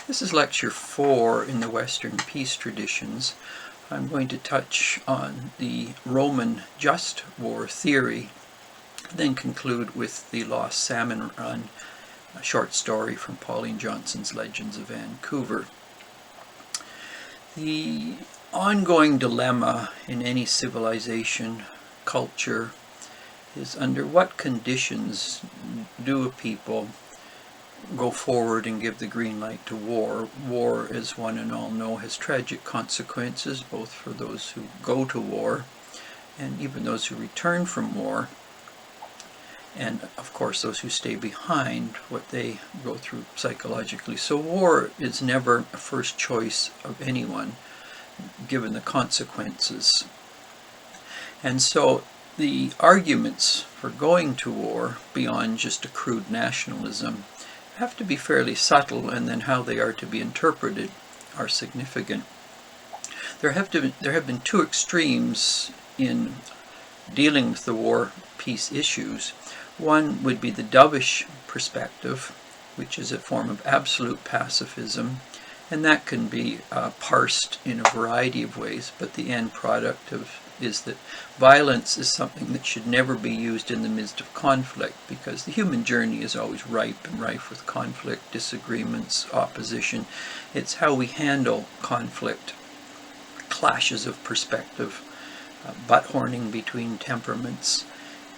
This is lecture 4 in the Western peace traditions. I'm going to touch on the Roman just war theory, then conclude with the lost salmon run, a short story from Pauline Johnson's Legends of Vancouver. The ongoing dilemma in any civilization, culture, is under what conditions do a people go forward and give the green light to war. War, as one and all know, has tragic consequences, both for those who go to war and even those who return from war, and of course those who stay behind, what they go through psychologically. So war is never a first choice of anyone, given the consequences. And so the arguments for going to war, beyond just a crude nationalism, have to be fairly subtle, and then how they are to be interpreted are significant. There have been two extremes in dealing with the war-peace issues. One would be the dovish perspective, which is a form of absolute pacifism, and that can be parsed in a variety of ways, but the end product is that violence is something that should never be used in the midst of conflict, because the human journey is always ripe and rife with conflict, disagreements, opposition. It's how we handle conflict, clashes of perspective, butt-horning between temperaments.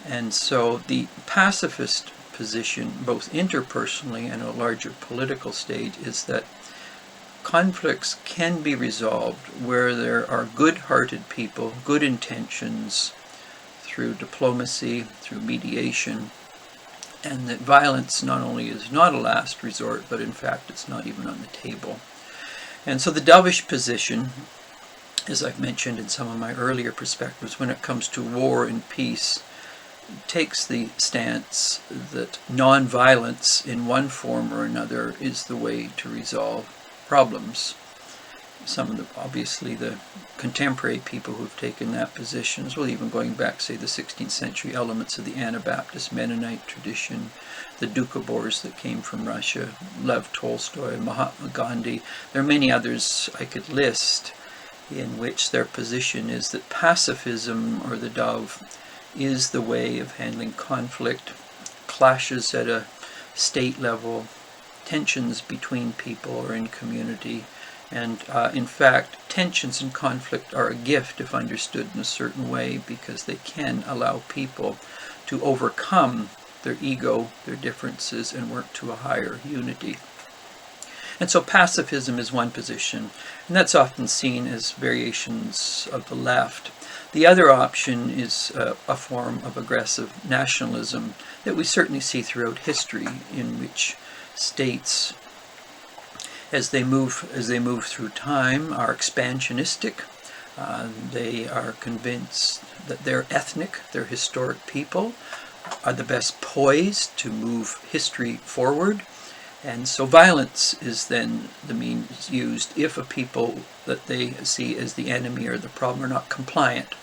And so the pacifist position, both interpersonally and at a larger political stage, is that conflicts can be resolved where there are good-hearted people, good intentions, through diplomacy, through mediation, and that violence not only is not a last resort, but in fact it's not even on the table. And so the dovish position, as I've mentioned in some of my earlier perspectives, when it comes to war and peace, takes the stance that non-violence in one form or another is the way to resolve problems. Some of obviously the contemporary people who have taken that position, as well, even going back, say, the 16th century, elements of the Anabaptist Mennonite tradition, the Doukhobors that came from Russia, Lev Tolstoy, Mahatma Gandhi. There are many others I could list in which their position is that pacifism, or the dove, is the way of handling conflict, clashes at a state level, tensions between people or in community. And in fact, tensions and conflict are a gift if understood in a certain way, because they can allow people to overcome their ego, their differences, and work to a higher unity. And so pacifism is one position, and that's often seen as variations of the left. The other option is a form of aggressive nationalism that we certainly see throughout history, in which states, as they move through time, are expansionistic. They are convinced that their ethnic, their historic people, are the best poised to move history forward. And so violence is then the means used if a people that they see as the enemy or the problem are not compliant.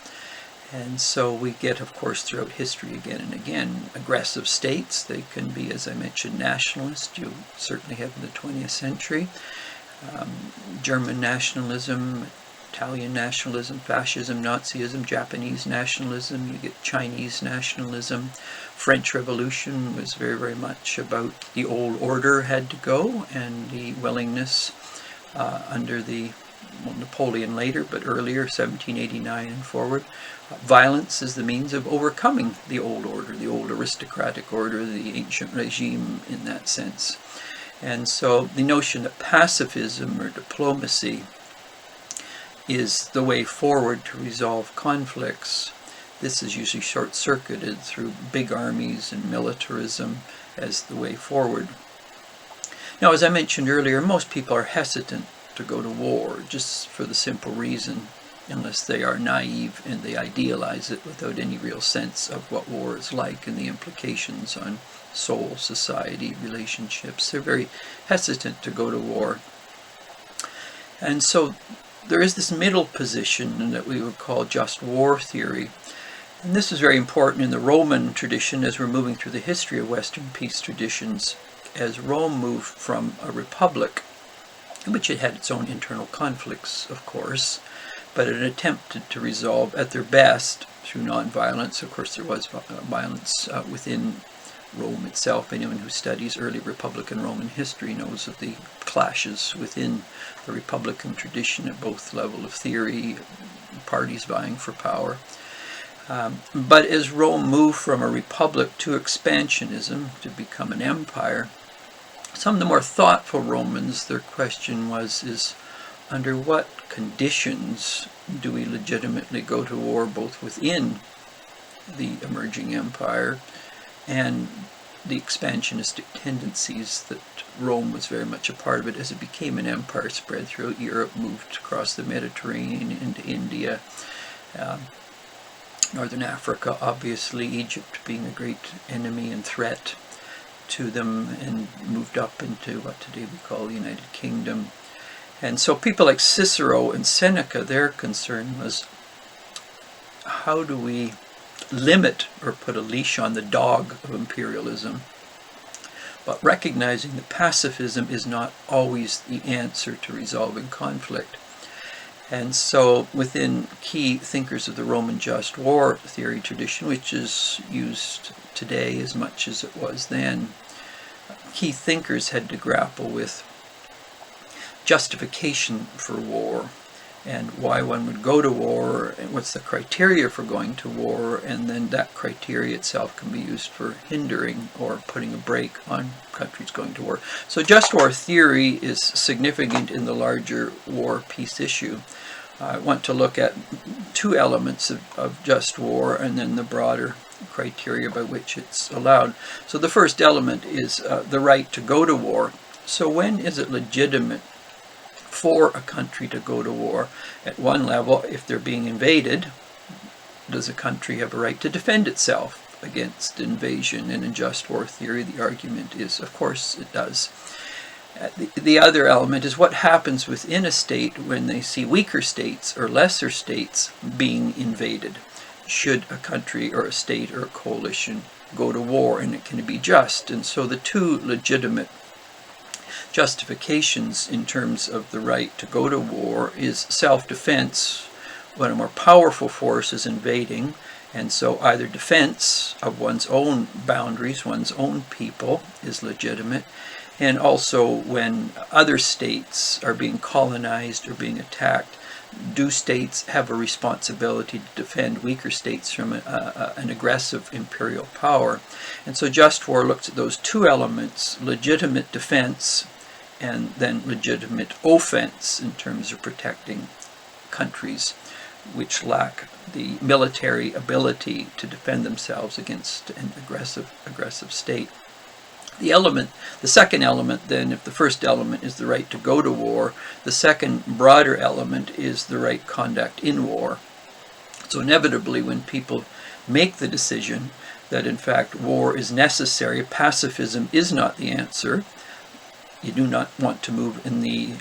And so we get, of course, throughout history again and again, aggressive states. They can be, as I mentioned, nationalist. You certainly have in the 20th century. German nationalism, Italian nationalism, fascism, Nazism, Japanese nationalism. You get Chinese nationalism. French Revolution was very, very much about the old order had to go, and the willingness under the Napoleon later, but earlier, 1789 and forward, violence is the means of overcoming the old order, the old aristocratic order, the ancient regime in that sense. And so the notion that pacifism or diplomacy is the way forward to resolve conflicts, this is usually short-circuited through big armies and militarism as the way forward. Now, as I mentioned earlier, most people are hesitant to go to war, just for the simple reason, unless they are naive and they idealize it without any real sense of what war is like and the implications on soul, society, relationships. They're very hesitant to go to war. And so there is this middle position that we would call just war theory. And this is very important in the Roman tradition as we're moving through the history of Western peace traditions. As Rome moved from a republic which it had its own internal conflicts, of course, but it attempted to resolve at their best through nonviolence. Of course, there was violence within Rome itself. Anyone who studies early Republican Roman history knows of the clashes within the Republican tradition at both level of theory, parties vying for power. But as Rome moved from a republic to expansionism, to become an empire, some of the more thoughtful Romans, their question is under what conditions do we legitimately go to war both within the emerging empire and the expansionistic tendencies that Rome was very much a part of it as it became an empire, spread throughout Europe, moved across the Mediterranean into India, Northern Africa, obviously, Egypt being a great enemy and threat to them, and moved up into what today we call the United Kingdom. And so people like Cicero and Seneca, their concern was, how do we limit or put a leash on the dog of imperialism, but recognizing that pacifism is not always the answer to resolving conflict. And so within key thinkers of the Roman just war theory tradition, which is used today as much as it was then, key thinkers had to grapple with justification for war and why one would go to war and what's the criteria for going to war, and then that criteria itself can be used for hindering or putting a brake on countries going to war. So just war theory is significant in the larger war peace issue. I want to look at two elements of just war and then the broader criteria by which it's allowed. So the first element is the right to go to war. So when is it legitimate for a country to go to war? At one level, if they're being invaded, does a country have a right to defend itself against invasion? And in just war theory, the argument is, of course, it does. The other element is what happens within a state when they see weaker states or lesser states being invaded. Should a country or a state or a coalition go to war, and it can be just? And so the two legitimate justifications in terms of the right to go to war is self-defense when a more powerful force is invading, and so either defense of one's own boundaries, one's own people, is legitimate, and also when other states are being colonized or being attacked, do states have a responsibility to defend weaker states from an aggressive imperial power? And so just war looks at those two elements, legitimate defense and then legitimate offense in terms of protecting countries which lack the military ability to defend themselves against an aggressive state. The second element then, if the first element is the right to go to war, the second broader element is the right conduct in war. So inevitably when people make the decision that in fact war is necessary, pacifism is not the answer, you do not want to move in the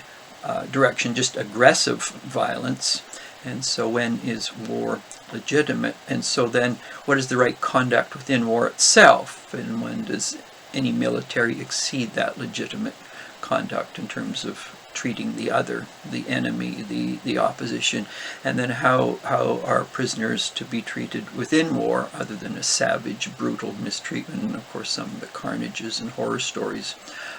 direction just aggressive violence, and so when is war legitimate? And so then what is the right conduct within war itself, and when does any military exceed that legitimate conduct in terms of treating the other, the enemy, the opposition, and then how are prisoners to be treated within war other than a savage, brutal mistreatment, and of course some of the carnages and horror stories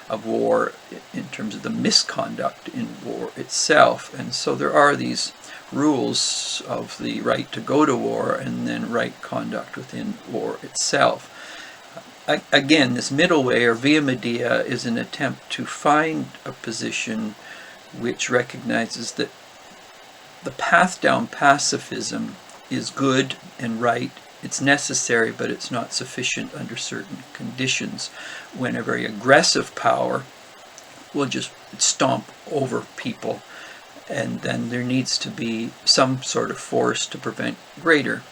of war in terms of the misconduct in war itself. And so there are these rules of the right to go to war and then right conduct within war itself. Again, this middle way, or via media, is an attempt to find a position which recognizes that the path down pacifism is good and right. It's necessary, but it's not sufficient under certain conditions, when a very aggressive power will just stomp over people, and then there needs to be some sort of force to prevent greater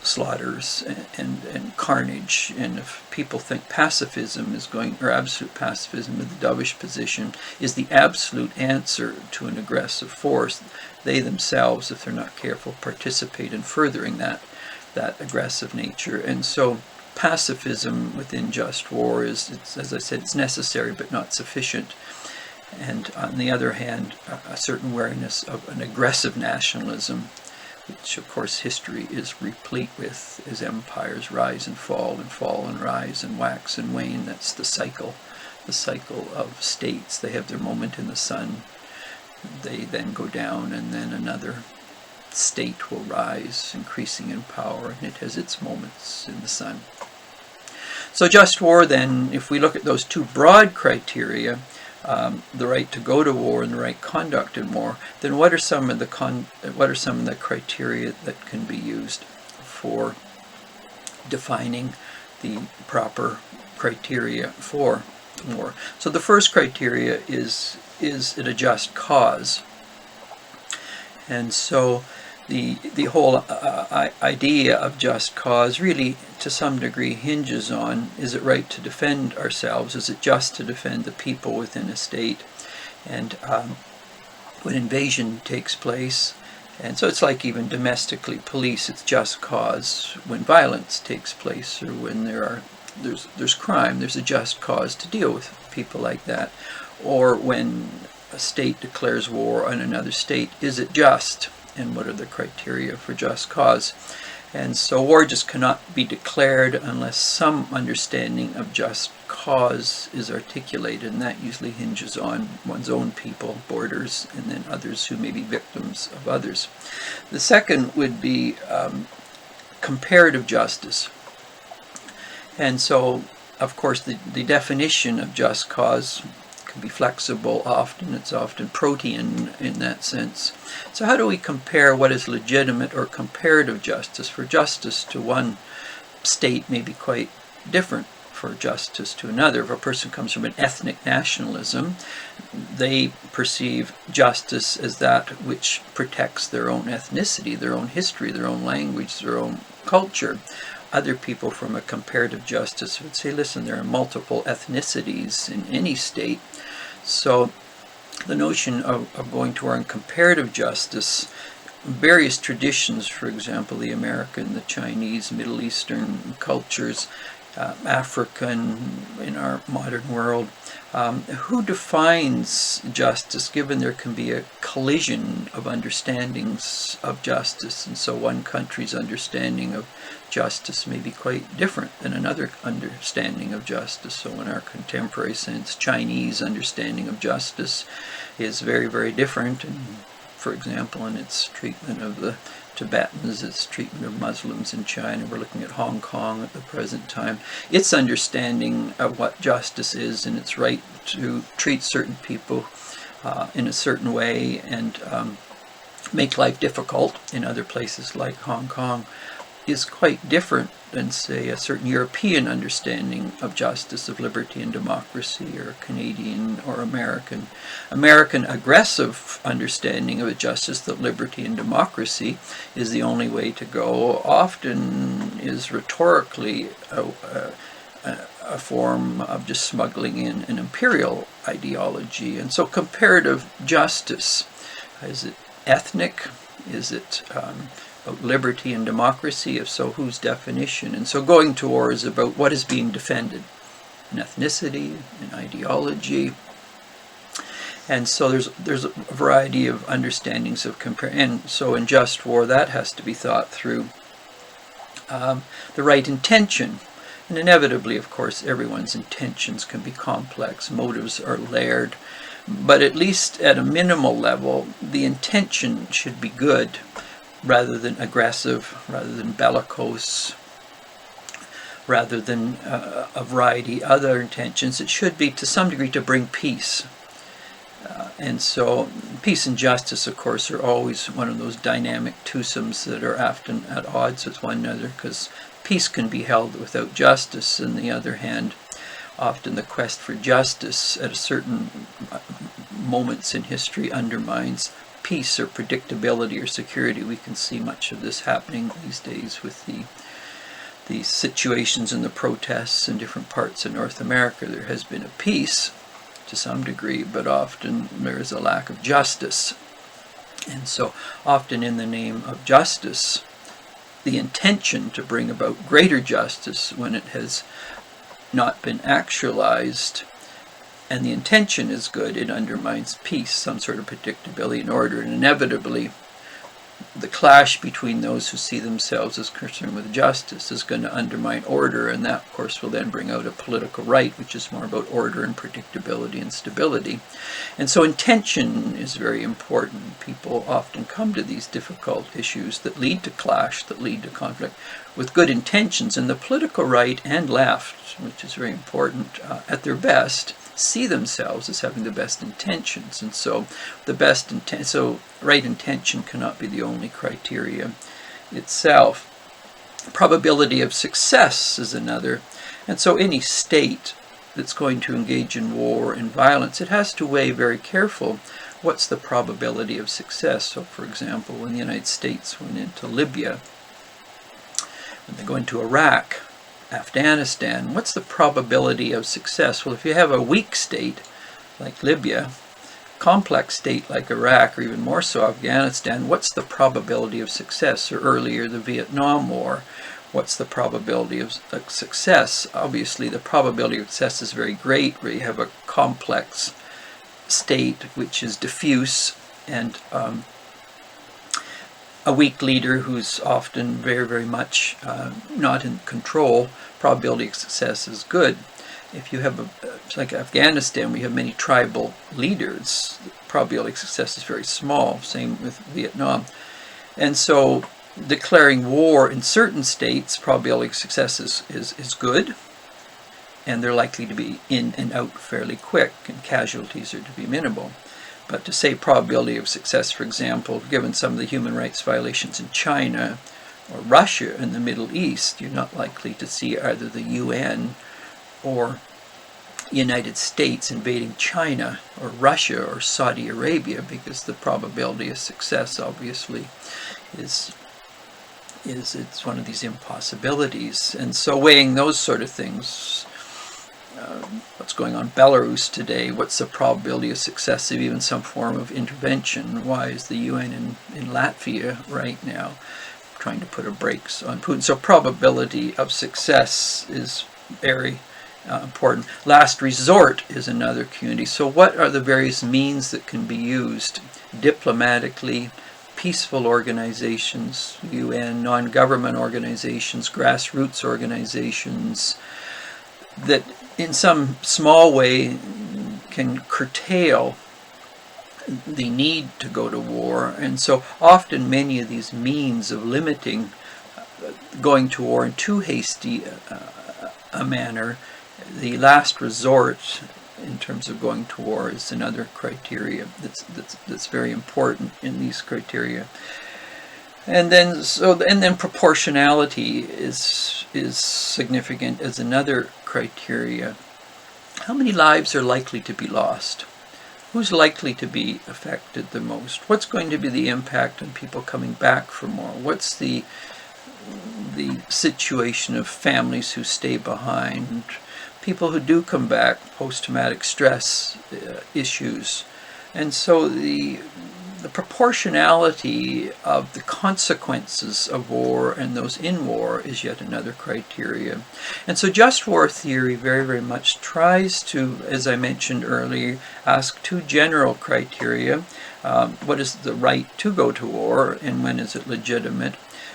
slaughters and carnage. And if people think pacifism is going, or absolute pacifism in the dovish position is the absolute answer to an aggressive force, they themselves, if they're not careful, participate in furthering that aggressive nature. And so pacifism within just war is, as I said, it's necessary but not sufficient. and on the other hand, a certain wariness of an aggressive nationalism, which of course history is replete with as empires rise and fall and rise and wax and wane. That's the cycle of states. They have their moment in the sun, they then go down, and then another state will rise, increasing in power, and it has its moments in the sun. So just war then, if we look at those two broad criteria, the right to go to war and the right conduct in war, then what are some of the criteria that can be used for defining the proper criteria for war? So the first criteria is it a just cause? And so the whole idea of just cause really, to some degree, hinges on, is it right to defend ourselves? Is it just to defend the people within a state? And when invasion takes place, and so it's like even domestically, police, it's just cause. When violence takes place, or when there's crime, there's a just cause to deal with people like that. Or when a state declares war on another state, is it just? And what are the criteria for just cause? And so war just cannot be declared unless some understanding of just cause is articulated, and that usually hinges on one's own people, borders, and then others who may be victims of others. The second would be comparative justice. And so, of course, the definition of just cause can be flexible often. It's often protean in that sense. So how do we compare what is legitimate or comparative justice? For justice to one state may be quite different for justice to another. If a person comes from an ethnic nationalism, they perceive justice as that which protects their own ethnicity, their own history, their own language, their own culture. Other people from a comparative justice would say, listen, there are multiple ethnicities in any state. So the notion of going to war in comparative justice, various traditions, for example, the American, the Chinese, Middle Eastern cultures, African in our modern world, who defines justice, given there can be a collision of understandings of justice, and so one country's understanding of justice may be quite different than another understanding of justice. So in our contemporary sense, Chinese understanding of justice is very, very different, and for example, in its treatment of the Tibetans, its treatment of Muslims in China. We're looking at Hong Kong at the present time. Its understanding of what justice is and its right to treat certain people in a certain way and make life difficult in other places like Hong Kong is quite different than, say, a certain European understanding of justice, of liberty and democracy, or Canadian or American. American aggressive understanding of justice, that liberty and democracy is the only way to go, often is rhetorically a form of just smuggling in an imperial ideology. And so comparative justice, is it ethnic? Is it liberty and democracy? If so, whose definition? And so going to war is about what is being defended, an ethnicity, an ideology. And so there's a variety of understandings of compare. And so in just war, that has to be thought through. The right intention. And inevitably, of course, everyone's intentions can be complex. Motives are layered. But at least at a minimal level, the intention should be good, rather than aggressive, rather than bellicose, rather than a variety of other intentions. It should be, to some degree, to bring peace. And so peace and justice, of course, are always one of those dynamic twosomes that are often at odds with one another, because peace can be held without justice. On the other hand, often the quest for justice at a certain moments in history undermines peace or predictability or security. We can see much of this happening these days with the situations and the protests in different parts of North America. There has been a peace to some degree, but often there is a lack of justice. And so often in the name of justice, the intention to bring about greater justice when it has not been actualized and the intention is good, it undermines peace, some sort of predictability and order, and inevitably the clash between those who see themselves as concerned with justice is going to undermine order, and that, of course, will then bring out a political right, which is more about order and predictability and stability. And so intention is very important. People often come to these difficult issues that lead to clash, that lead to conflict, with good intentions, and the political right and left, which is very important, at their best, see themselves as having the best intentions, and so right intention cannot be the only criteria itself. Probability of success is another, and so any state that's going to engage in war and violence, it has to weigh very careful what's the probability of success. So, for example, when the United States went into Libya, when they go into Iraq, Afghanistan, what's the probability of success? Well, if you have a weak state like Libya, complex state like Iraq, or even more so Afghanistan, what's the probability of success? Or earlier, the Vietnam War, what's the probability of success? Obviously, the probability of success is very great where you have a complex state which is diffuse, and a weak leader who's often very, very much not in control. Probability of success is good. If you have like Afghanistan, we have many tribal leaders, the probability of success is very small. Same with Vietnam. And so declaring war in certain states, probability of success is good, and they're likely to be in and out fairly quick, and casualties are to be minimal. But to say probability of success, for example, given some of the human rights violations in China or Russia in the Middle East, you're not likely to see either the UN or United States invading China or Russia or Saudi Arabia, because the probability of success obviously is it's one of these impossibilities. And so weighing those sort of things, what's going on in Belarus today, what's the probability of success of even some form of intervention? Why is the UN in Latvia right now trying to put a brakes on Putin? So probability of success is very important. Last resort is another community. So what are the various means that can be used diplomatically, peaceful organizations, UN, non-government organizations, grassroots organizations, that in some small way can curtail the need to go to war. And so often many of these means of limiting going to war in too hasty a manner, the last resort in terms of going to war, is another criteria that's very important in these criteria. And then proportionality is significant as another criteria. How many lives are likely to be lost? Who's likely to be affected the most? What's going to be the impact on people coming back from war? What's the situation of families who stay behind, people who do come back, post-traumatic stress issues? And so the proportionality of the consequences of war and those in war is yet another criteria. And so just war theory very, very much tries to, as I mentioned earlier, ask two general criteria. What is the right to go to war, and when is it legitimate?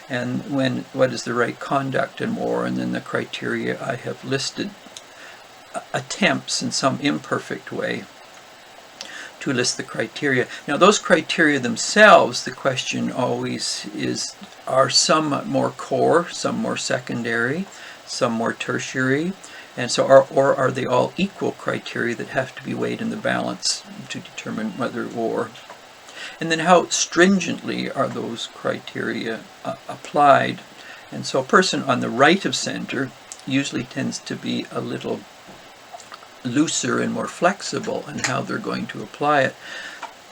And what is the right conduct in war? And then the criteria I have listed attempts in some imperfect way to list the criteria. Now, those criteria themselves, the question always is, are some more core, some more secondary, some more tertiary? And so, are they all equal criteria that have to be weighed in the balance to determine whether war? And then how stringently are those criteria applied? And so a person on the right of center usually tends to be a little looser and more flexible in how they're going to apply it.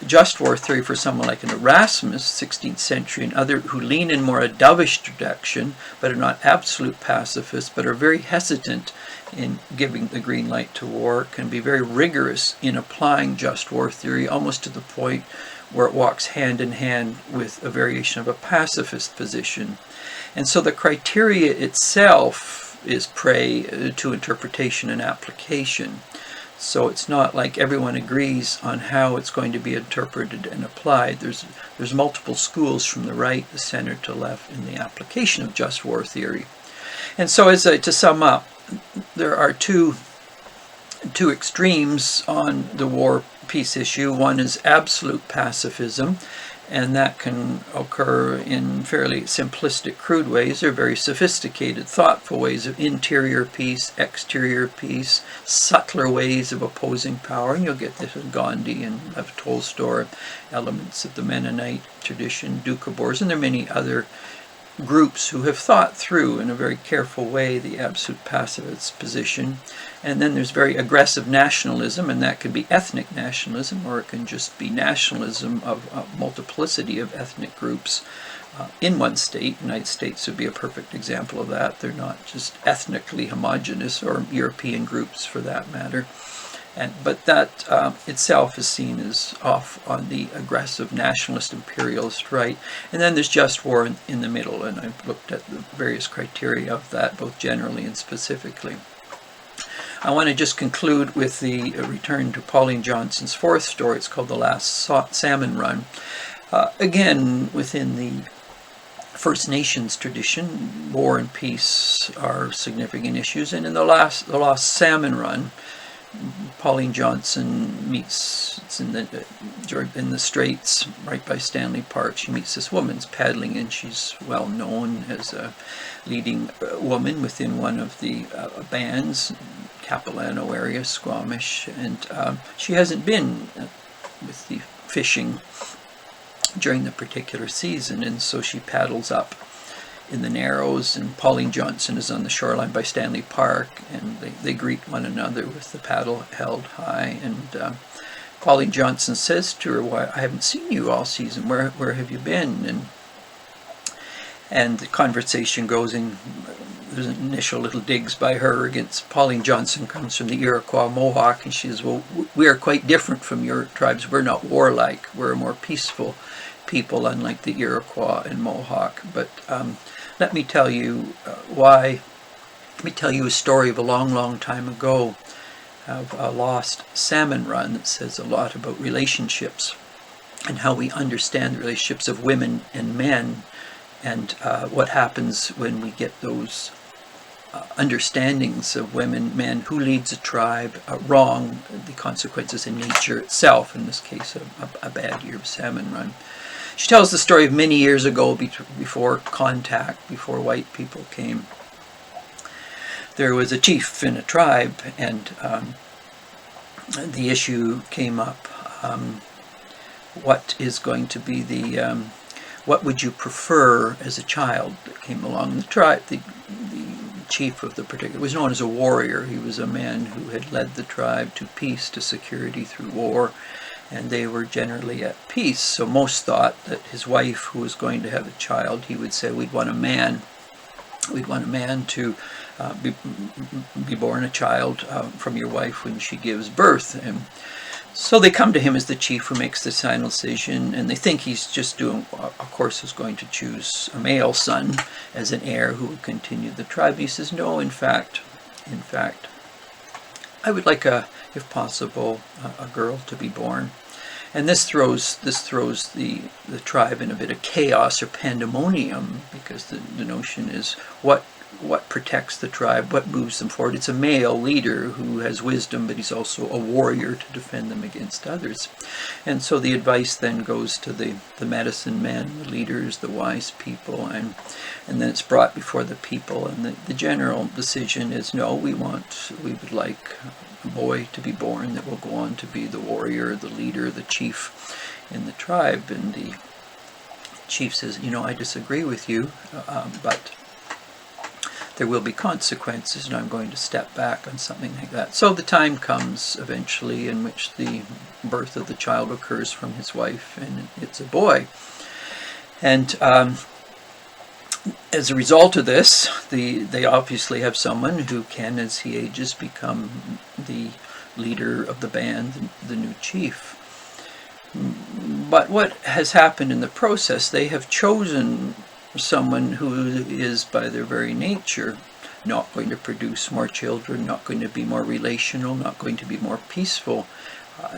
Just war theory for someone like an Erasmus, 16th century, and other who lean in more a dovish direction, but are not absolute pacifists, but are very hesitant in giving the green light to war, can be very rigorous in applying just war theory, almost to the point where it walks hand in hand with a variation of a pacifist position. And so the criteria itself is prey to interpretation and application. So it's not like everyone agrees on how it's going to be interpreted and applied. There's multiple schools from the right, the center to left in the application of just war theory. And so to sum up, there are two extremes on the war peace issue. One is absolute pacifism, and that can occur in fairly simplistic, crude ways. They're very sophisticated, thoughtful ways of interior peace, exterior peace, subtler ways of opposing power. And you'll get this in Gandhi and Lev Tolstoy, elements of the Mennonite tradition, Doukhobors, and there are many other groups who have thought through in a very careful way the absolute pacifist position. And then there's very aggressive nationalism, and that could be ethnic nationalism, or it can just be nationalism of a multiplicity of ethnic groups in one state. The United States would be a perfect example of that. They're not just ethnically homogenous, or European groups for that matter. But that itself is seen as off on the aggressive nationalist imperialist right. And then there's just war in the middle, and I've looked at the various criteria of that, both generally and specifically. I want to just conclude with the return to Pauline Johnson's fourth story. It's called The Last Salmon Run. Again, within the First Nations tradition, war and peace are significant issues, and in the Lost Salmon Run, Pauline Johnson meets, it's in the Straits, right by Stanley Park. She meets this woman paddling, and she's well known as a leading woman within one of the bands, Capilano area, Squamish, and she hasn't been with the fishing during the particular season, and so she paddles up in the Narrows, and Pauline Johnson is on the shoreline by Stanley Park, and they greet one another with the paddle held high, and Pauline Johnson says to her, "Why, I haven't seen you all season. Where have you been?" And the conversation goes in. There's initial little digs by her against Pauline Johnson, comes from the Iroquois Mohawk, and she says, "Well, we are quite different from your tribes. We're not warlike. We're a more peaceful people, unlike the Iroquois and Mohawk. But let me tell you why. Let me tell you a story of a long, long time ago, of a lost salmon run that says a lot about relationships and how we understand the relationships of women and men, and what happens when we get those understandings of women, men, who leads a tribe wrong, the consequences in nature itself, in this case a bad year of salmon run." She tells the story of many years ago, before contact, before white people came. There was a chief in a tribe, and the issue came up, what is going to be what would you prefer as a child that came along? The tribe, the chief of the particular, was known as a warrior. He was a man who had led the tribe to peace, to security through war, and they were generally at peace. So most thought that his wife, who was going to have a child, he would say, we'd want a man to be born a child from your wife when she gives birth. And so they come to him as the chief who makes the final decision, and they think he's just doing, of course, is going to choose a male son as an heir who would continue the tribe. And he says, no, in fact, I would like if possible, a girl to be born. And this throws the tribe in a bit of chaos or pandemonium, because the notion is what protects the tribe, what moves them forward. It's a male leader who has wisdom, but he's also a warrior to defend them against others. And so the advice then goes to the medicine men, the leaders, the wise people, and then it's brought before the people. And the general decision is, no, we would like a boy to be born that will go on to be the warrior, the leader, the chief in the tribe. And the chief says, I disagree with you, but there will be consequences, and I'm going to step back on something like that. So the time comes eventually in which the birth of the child occurs from his wife, and it's a boy. And as a result of this, they obviously have someone who can, as he ages, become the leader of the band, the new chief. But what has happened in the process, they have chosen someone who is, by their very nature, not going to produce more children, not going to be more relational, not going to be more peaceful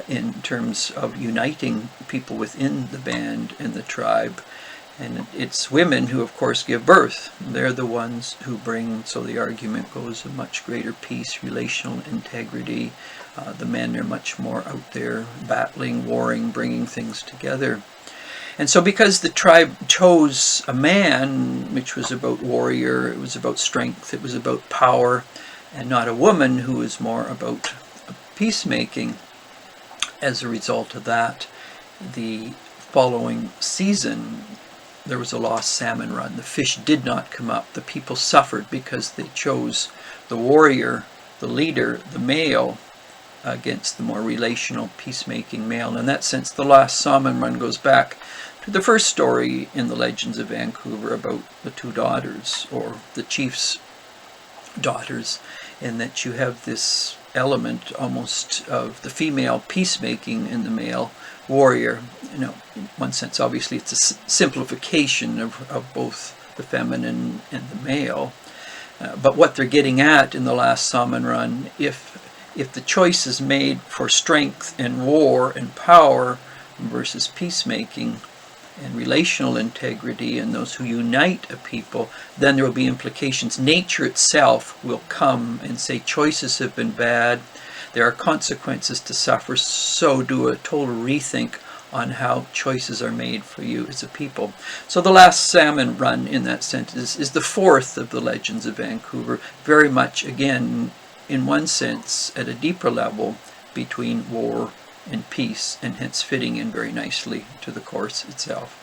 in terms of uniting people within the band and the tribe. And it's women who, of course, give birth. They're the ones who bring, so the argument goes, a much greater peace, relational integrity. The men are much more out there battling, warring, bringing things together. And so because the tribe chose a man, which was about warrior, it was about strength, it was about power, and not a woman who was more about peacemaking, as a result of that, the following season, there was a lost salmon run. The fish did not come up. The people suffered because they chose the warrior, the leader, the male, against the more relational, peacemaking male. And in that sense, the last salmon run goes back to the first story in the Legends of Vancouver about the two daughters, or the chief's daughters, in that you have this element almost of the female peacemaking and the male warrior. In one sense, obviously, it's a simplification of both the feminine and the male. But what they're getting at in the last salmon run, if the choice is made for strength and war and power versus peacemaking and relational integrity and those who unite a people, then there will be implications. Nature itself will come and say choices have been bad, there are consequences to suffer, so do a total rethink on how choices are made for you as a people. So the last salmon run in that sense is the fourth of the Legends of Vancouver, very much, again, in one sense, at a deeper level, between war and peace, and hence fitting in very nicely to the course itself.